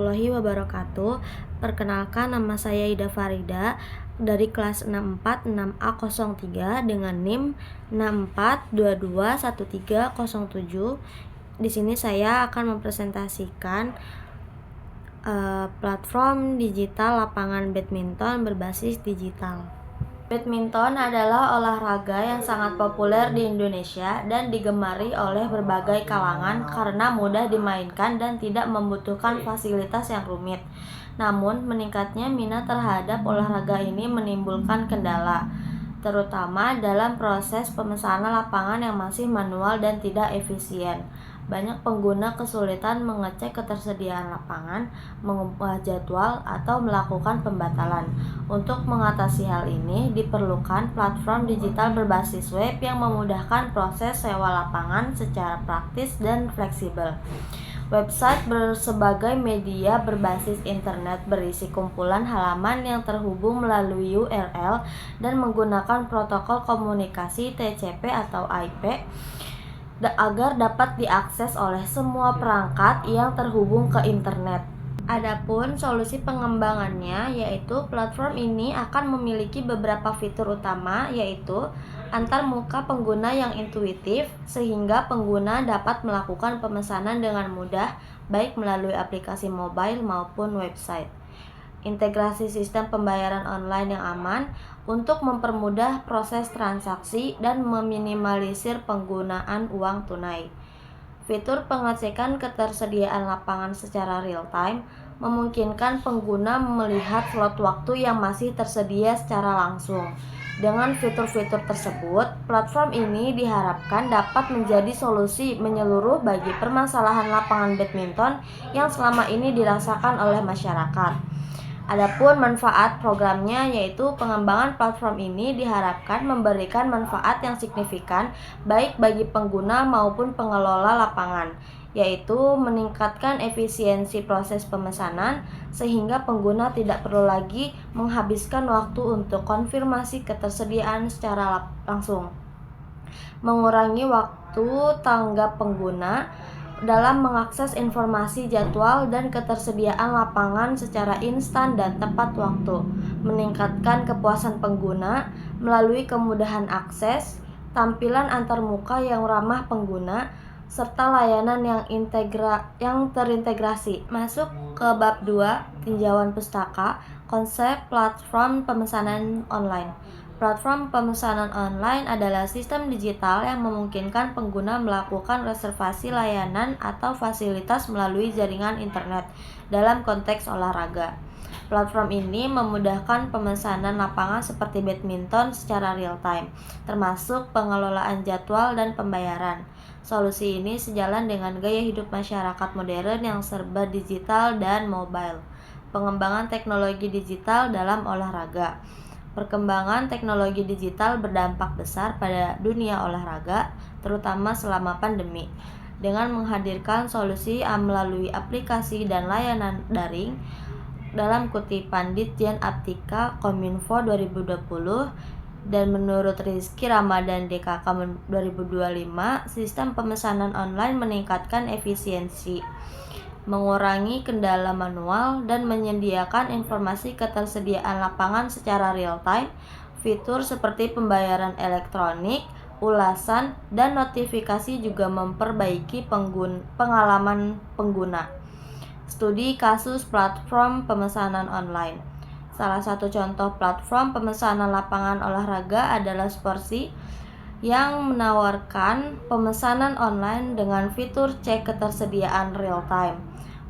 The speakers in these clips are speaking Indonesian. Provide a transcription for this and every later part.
warahmatullahi wabarakatuh. Perkenalkan, nama saya Ida Farida dari kelas 646A03 dengan NIM 64221307. Di sini saya akan mempresentasikan platform digital lapangan badminton berbasis digital. Badminton adalah olahraga yang sangat populer di Indonesia dan digemari oleh berbagai kalangan karena mudah dimainkan dan tidak membutuhkan fasilitas yang rumit. Namun, meningkatnya minat terhadap olahraga ini menimbulkan kendala, terutama dalam proses pemesanan lapangan yang masih manual dan tidak efisien. Banyak pengguna kesulitan mengecek ketersediaan lapangan, mengubah jadwal, atau melakukan pembatalan. Untuk mengatasi hal ini, diperlukan platform digital berbasis web yang memudahkan proses sewa lapangan secara praktis dan fleksibel. Website sebagai media berbasis internet berisi kumpulan halaman yang terhubung melalui URL dan menggunakan protokol komunikasi TCP atau IP agar dapat diakses oleh semua perangkat yang terhubung ke internet. Adapun solusi pengembangannya, yaitu platform ini akan memiliki beberapa fitur utama, yaitu antarmuka pengguna yang intuitif sehingga pengguna dapat melakukan pemesanan dengan mudah baik melalui aplikasi mobile maupun website. Integrasi sistem pembayaran online yang aman untuk mempermudah proses transaksi dan meminimalisir penggunaan uang tunai. Fitur pengecekan ketersediaan lapangan secara real-time memungkinkan pengguna melihat slot waktu yang masih tersedia secara langsung. Dengan fitur-fitur tersebut, platform ini diharapkan dapat menjadi solusi menyeluruh bagi permasalahan lapangan badminton yang selama ini dirasakan oleh masyarakat. Adapun manfaat programnya, yaitu pengembangan platform ini diharapkan memberikan manfaat yang signifikan baik bagi pengguna maupun pengelola lapangan, yaitu meningkatkan efisiensi proses pemesanan sehingga pengguna tidak perlu lagi menghabiskan waktu untuk konfirmasi ketersediaan secara langsung, mengurangi waktu tanggap pengguna dalam mengakses informasi jadwal dan ketersediaan lapangan secara instan dan tepat waktu, meningkatkan kepuasan pengguna melalui kemudahan akses, tampilan antarmuka yang ramah pengguna, serta layanan yang terintegrasi. Masuk ke bab 2, tinjauan pustaka, konsep platform pemesanan online. Platform pemesanan online adalah sistem digital yang memungkinkan pengguna melakukan reservasi layanan atau fasilitas melalui jaringan internet dalam konteks olahraga. Platform ini memudahkan pemesanan lapangan seperti badminton secara real-time, termasuk pengelolaan jadwal dan pembayaran. Solusi ini sejalan dengan gaya hidup masyarakat modern yang serba digital dan mobile. Pengembangan teknologi digital dalam olahraga. Perkembangan teknologi digital berdampak besar pada dunia olahraga, terutama selama pandemi. Dengan menghadirkan solusi melalui aplikasi dan layanan daring, dalam kutipan Ditjen Aptika Kominfo 2020, dan menurut Rizky Ramadan DKK 2025, sistem pemesanan online meningkatkan efisiensi, mengurangi kendala manual, dan menyediakan informasi ketersediaan lapangan secara real-time. Fitur seperti pembayaran elektronik, ulasan, dan notifikasi juga memperbaiki pengalaman pengguna. Studi kasus platform pemesanan online. Salah satu contoh platform pemesanan lapangan olahraga adalah Sportsi, yang menawarkan pemesanan online dengan fitur cek ketersediaan real-time,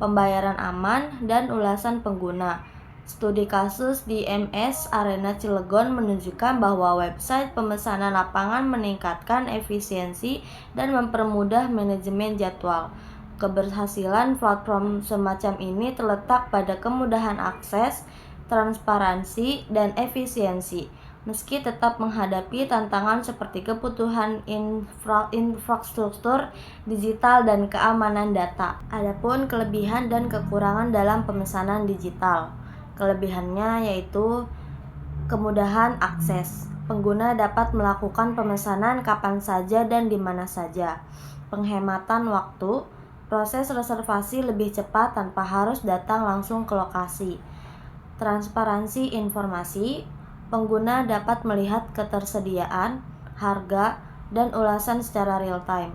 pembayaran aman, dan ulasan pengguna. Studi kasus di MS Arena Cilegon menunjukkan bahwa website pemesanan lapangan meningkatkan efisiensi dan mempermudah manajemen jadwal. Keberhasilan platform semacam ini terletak pada kemudahan akses, transparansi, dan efisiensi, meski tetap menghadapi tantangan seperti kebutuhan infrastruktur digital dan keamanan data. Adapun kelebihan dan kekurangan dalam pemesanan digital. Kelebihannya yaitu kemudahan akses. Pengguna dapat melakukan pemesanan kapan saja dan di mana saja. Penghematan waktu. Proses reservasi lebih cepat tanpa harus datang langsung ke lokasi. Transparansi informasi, pengguna dapat melihat ketersediaan, harga, dan ulasan secara real-time.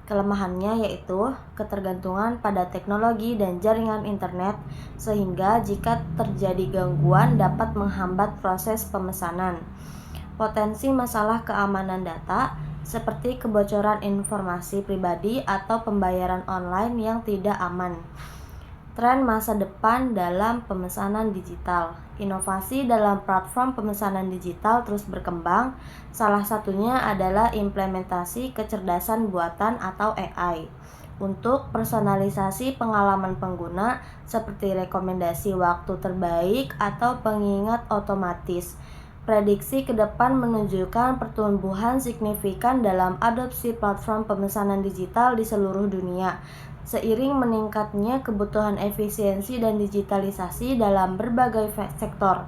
Kelemahannya yaitu ketergantungan pada teknologi dan jaringan internet, sehingga jika terjadi gangguan dapat menghambat proses pemesanan. Potensi masalah keamanan data, seperti kebocoran informasi pribadi atau pembayaran online yang tidak aman. Tren masa depan dalam pemesanan digital. Inovasi dalam platform pemesanan digital terus berkembang. Salah satunya adalah implementasi kecerdasan buatan atau AI untuk personalisasi pengalaman pengguna seperti rekomendasi waktu terbaik atau pengingat otomatis. Prediksi ke depan menunjukkan pertumbuhan signifikan dalam adopsi platform pemesanan digital di seluruh dunia, seiring meningkatnya kebutuhan efisiensi dan digitalisasi dalam berbagai sektor,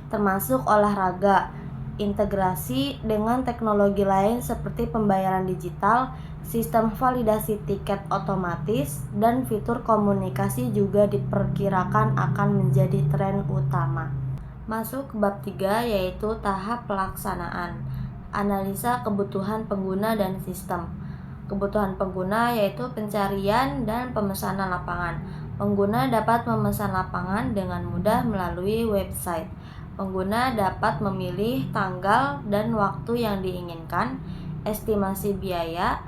termasuk olahraga, integrasi dengan teknologi lain seperti pembayaran digital, sistem validasi tiket otomatis, dan fitur komunikasi juga diperkirakan akan menjadi tren utama. Masuk ke bab 3, yaitu tahap pelaksanaan. Analisa kebutuhan pengguna dan sistem. Kebutuhan pengguna yaitu pencarian dan pemesanan lapangan. Pengguna dapat memesan lapangan dengan mudah melalui website. Pengguna dapat memilih tanggal dan waktu yang diinginkan, estimasi biaya,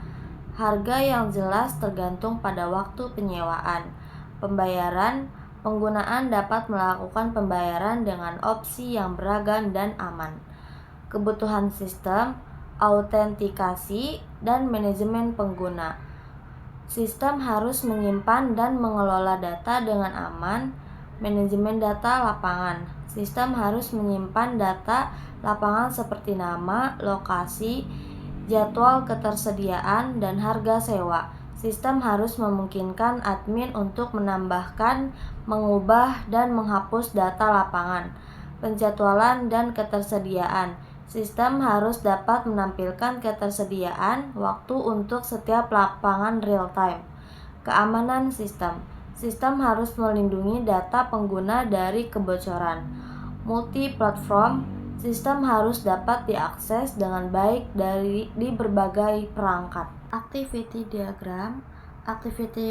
harga yang jelas tergantung pada waktu penyewaan. Pembayaran, penggunaan dapat melakukan pembayaran dengan opsi yang beragam dan aman. Kebutuhan sistem, autentikasi, dan manajemen pengguna. Sistem harus menyimpan dan mengelola data dengan aman. Manajemen data lapangan. Sistem harus menyimpan data lapangan seperti nama, lokasi, jadwal ketersediaan, dan harga sewa. Sistem harus memungkinkan admin untuk menambahkan, mengubah, dan menghapus data lapangan. Penjadwalan dan ketersediaan. Sistem harus dapat menampilkan ketersediaan waktu untuk setiap lapangan real-time. Keamanan sistem. Sistem harus melindungi data pengguna dari kebocoran. Multi-platform. Sistem harus dapat diakses dengan baik di berbagai perangkat. Activity diagram. Activity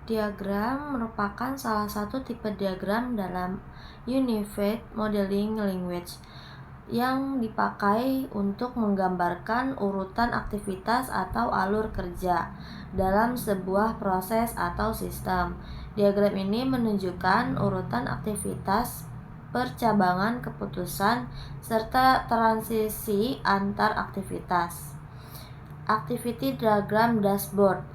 diagram merupakan salah satu tipe diagram dalam Unified Modeling Language yang dipakai untuk menggambarkan urutan aktivitas atau alur kerja dalam sebuah proses atau sistem. Diagram ini menunjukkan urutan aktivitas, percabangan keputusan, serta transisi antar aktivitas. Activity diagram dashboard.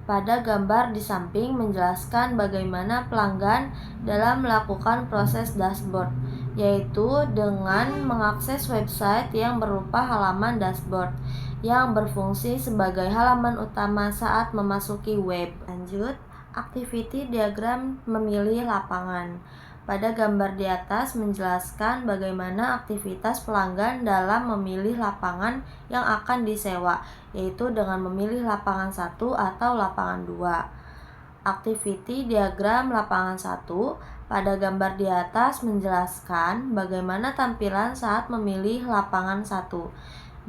Pada gambar di samping menjelaskan bagaimana pelanggan dalam melakukan proses dashboard, yaitu dengan mengakses website yang berupa halaman dashboard yang berfungsi sebagai halaman utama saat memasuki web. Lanjut, activity diagram memilih lapangan. Pada gambar di atas menjelaskan bagaimana aktivitas pelanggan dalam memilih lapangan yang akan disewa, yaitu dengan memilih lapangan 1 atau lapangan 2. Activity diagram lapangan 1 pada gambar di atas menjelaskan bagaimana tampilan saat memilih lapangan 1.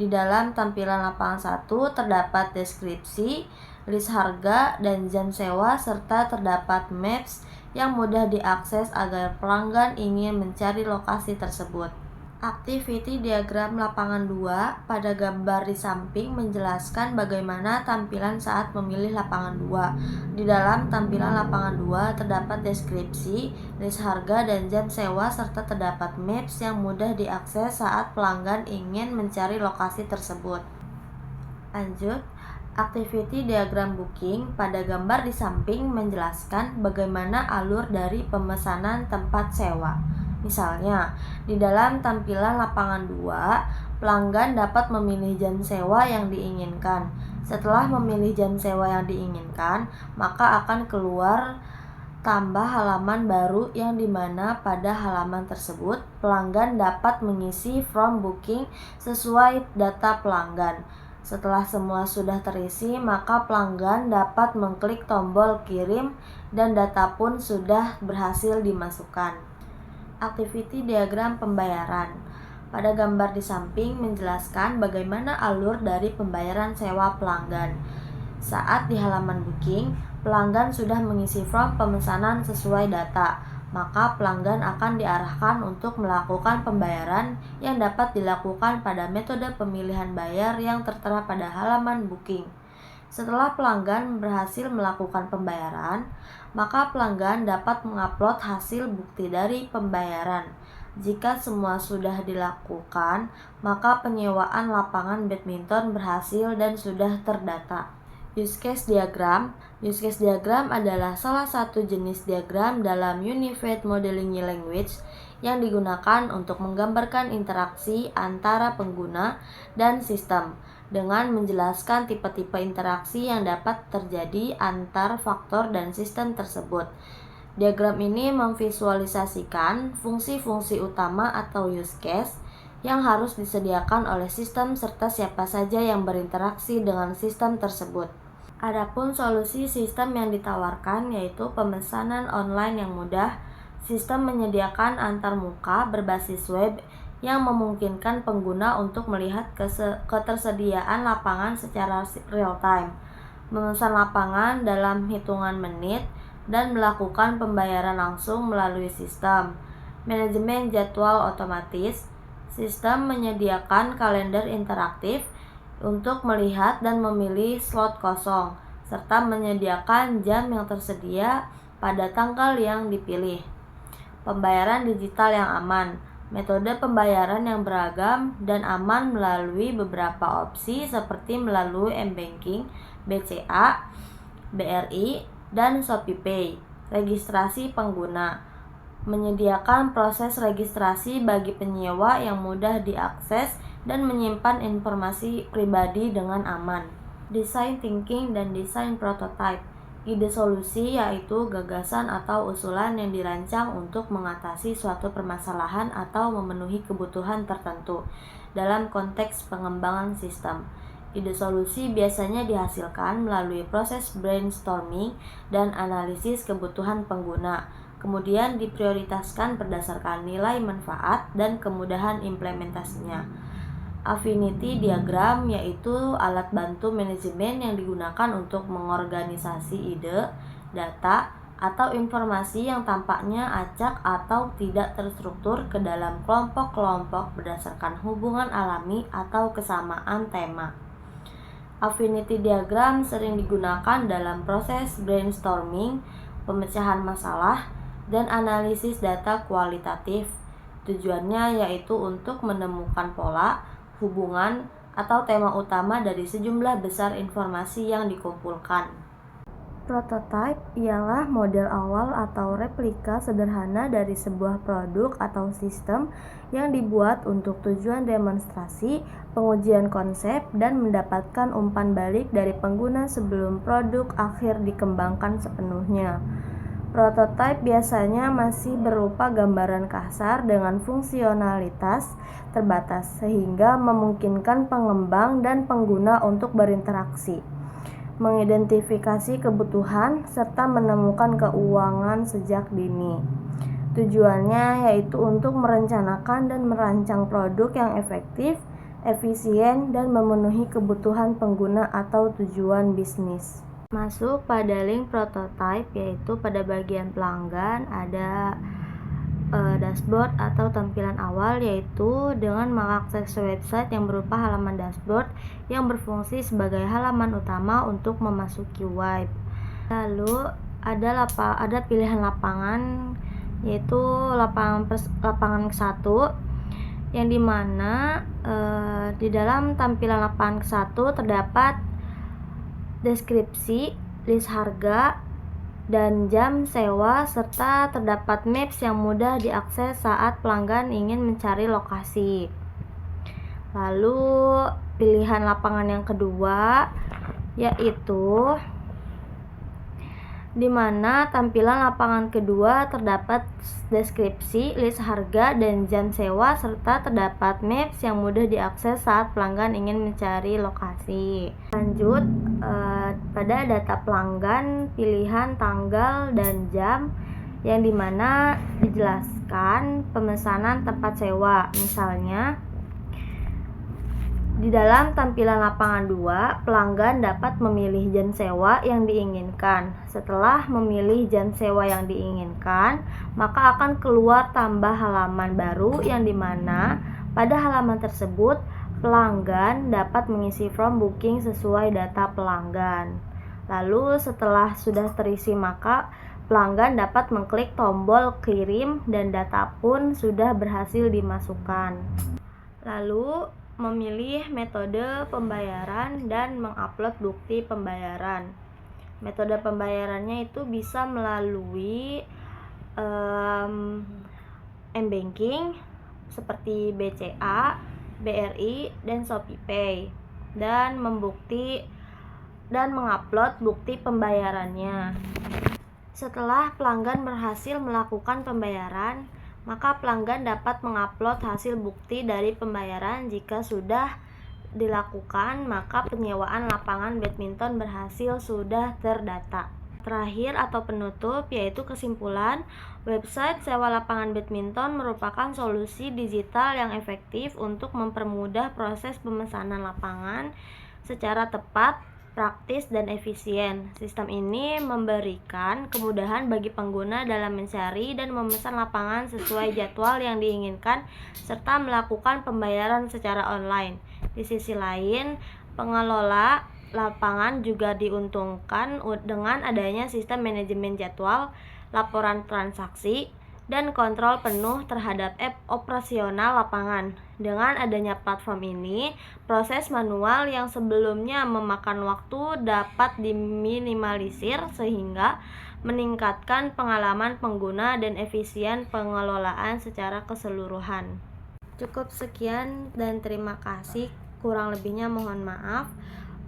Di dalam tampilan lapangan 1 terdapat deskripsi, list harga, dan jam sewa, serta terdapat maps yang mudah diakses agar pelanggan ingin mencari lokasi tersebut. Activity diagram lapangan 2 pada gambar di samping menjelaskan bagaimana tampilan saat memilih lapangan 2. Di dalam tampilan lapangan 2 terdapat deskripsi, list harga, dan jam sewa, serta terdapat maps yang mudah diakses saat pelanggan ingin mencari lokasi tersebut. Lanjut, activity diagram booking pada gambar di samping menjelaskan bagaimana alur dari pemesanan tempat sewa. Misalnya, di dalam tampilan lapangan 2, pelanggan dapat memilih jam sewa yang diinginkan. Setelah memilih jam sewa yang diinginkan, maka akan keluar tambah halaman baru yang dimana pada halaman tersebut pelanggan dapat mengisi form booking sesuai data pelanggan. Setelah semua sudah terisi, maka pelanggan dapat mengklik tombol kirim dan data pun sudah berhasil dimasukkan. Activity diagram pembayaran. Pada gambar di samping menjelaskan bagaimana alur dari pembayaran sewa pelanggan. Saat di halaman booking, pelanggan sudah mengisi form pemesanan sesuai data, maka pelanggan akan diarahkan untuk melakukan pembayaran yang dapat dilakukan pada metode pemilihan bayar yang tertera pada halaman booking. Setelah pelanggan berhasil melakukan pembayaran, maka pelanggan dapat mengupload hasil bukti dari pembayaran. Jika semua sudah dilakukan, maka penyewaan lapangan badminton berhasil dan sudah terdata. Use case diagram. Use case diagram adalah salah satu jenis diagram dalam Unified Modeling Language yang digunakan untuk menggambarkan interaksi antara pengguna dan sistem dengan menjelaskan tipe-tipe interaksi yang dapat terjadi antar faktor dan sistem tersebut. Diagram ini memvisualisasikan fungsi-fungsi utama atau use case yang harus disediakan oleh sistem serta siapa saja yang berinteraksi dengan sistem tersebut. Adapun solusi sistem yang ditawarkan yaitu pemesanan online yang mudah. Sistem menyediakan antarmuka berbasis web yang memungkinkan pengguna untuk melihat ketersediaan lapangan secara real time, memesan lapangan dalam hitungan menit, dan melakukan pembayaran langsung melalui sistem. Manajemen jadwal otomatis. Sistem menyediakan kalender interaktif untuk melihat dan memilih slot kosong, serta menyediakan jam yang tersedia pada tanggal yang dipilih. Pembayaran digital yang aman. Metode pembayaran yang beragam dan aman melalui beberapa opsi seperti melalui m-banking, BCA, BRI, dan ShopeePay. Registrasi pengguna. Menyediakan proses registrasi bagi penyewa yang mudah diakses dan menyimpan informasi pribadi dengan aman. Design thinking dan design prototype. Ide solusi yaitu gagasan atau usulan yang dirancang untuk mengatasi suatu permasalahan atau memenuhi kebutuhan tertentu dalam konteks pengembangan sistem. Ide solusi biasanya dihasilkan melalui proses brainstorming dan analisis kebutuhan pengguna, kemudian diprioritaskan berdasarkan nilai manfaat dan kemudahan implementasinya. Affinity diagram yaitu alat bantu manajemen yang digunakan untuk mengorganisasi ide, data, atau informasi yang tampaknya acak atau tidak terstruktur ke dalam kelompok-kelompok berdasarkan hubungan alami atau kesamaan tema. Affinity diagram sering digunakan dalam proses brainstorming, pemecahan masalah, dan analisis data kualitatif. Tujuannya yaitu untuk menemukan pola, hubungan, atau tema utama dari sejumlah besar informasi yang dikumpulkan. Prototype ialah model awal atau replika sederhana dari sebuah produk atau sistem yang dibuat untuk tujuan demonstrasi, pengujian konsep, dan mendapatkan umpan balik dari pengguna sebelum produk akhir dikembangkan sepenuhnya. Prototipe biasanya masih berupa gambaran kasar dengan fungsionalitas terbatas sehingga memungkinkan pengembang dan pengguna untuk berinteraksi, mengidentifikasi kebutuhan, serta menemukan keuangan sejak dini. Tujuannya yaitu untuk merencanakan dan merancang produk yang efektif, efisien, dan memenuhi kebutuhan pengguna atau tujuan bisnis. Masuk pada link prototype yaitu pada bagian pelanggan ada dashboard atau tampilan awal yaitu dengan mengakses website yang berupa halaman dashboard yang berfungsi sebagai halaman utama untuk memasuki web. Lalu ada pilihan lapangan yaitu lapangan ke-1 yang dimana di dalam tampilan lapangan ke-1 terdapat deskripsi, list harga, dan jam sewa serta terdapat maps yang mudah diakses saat pelanggan ingin mencari lokasi. Lalu pilihan lapangan yang kedua yaitu di mana tampilan lapangan kedua terdapat deskripsi, list harga, dan jam sewa, serta terdapat maps yang mudah diakses saat pelanggan ingin mencari lokasi. Lanjut, pada data pelanggan, pilihan tanggal dan jam yang dimana dijelaskan pemesanan tempat sewa. Misalnya, di dalam tampilan lapangan 2, pelanggan dapat memilih jam sewa yang diinginkan. Setelah memilih jam sewa yang diinginkan, maka akan keluar tambah halaman baru yang dimana pada halaman tersebut pelanggan dapat mengisi form booking sesuai data pelanggan. Lalu setelah sudah terisi, maka pelanggan dapat mengklik tombol kirim dan data pun sudah berhasil dimasukkan. Lalu memilih metode pembayaran dan mengupload bukti pembayaran. Metode pembayarannya itu bisa melalui m-banking seperti BCA, BRI, dan ShopeePay, dan mengupload bukti pembayarannya. Setelah pelanggan berhasil melakukan pembayaran, maka pelanggan dapat mengupload hasil bukti dari pembayaran. Jika sudah dilakukan, maka penyewaan lapangan badminton berhasil sudah terdata. Terakhir atau penutup, yaitu kesimpulan, website sewa lapangan badminton merupakan solusi digital yang efektif untuk mempermudah proses pemesanan lapangan secara tepat, praktis, dan efisien. Sistem ini memberikan kemudahan bagi pengguna dalam mencari dan memesan lapangan sesuai jadwal yang diinginkan, serta melakukan pembayaran secara online. Di sisi lain, pengelola lapangan juga diuntungkan dengan adanya sistem manajemen jadwal, laporan transaksi, dan kontrol penuh terhadap operasional lapangan. Dengan adanya platform ini, proses manual yang sebelumnya memakan waktu dapat diminimalisir sehingga meningkatkan pengalaman pengguna dan efisien pengelolaan secara keseluruhan. Cukup sekian dan terima kasih. Kurang lebihnya mohon maaf.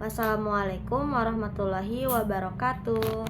Wassalamualaikum warahmatullahi wabarakatuh.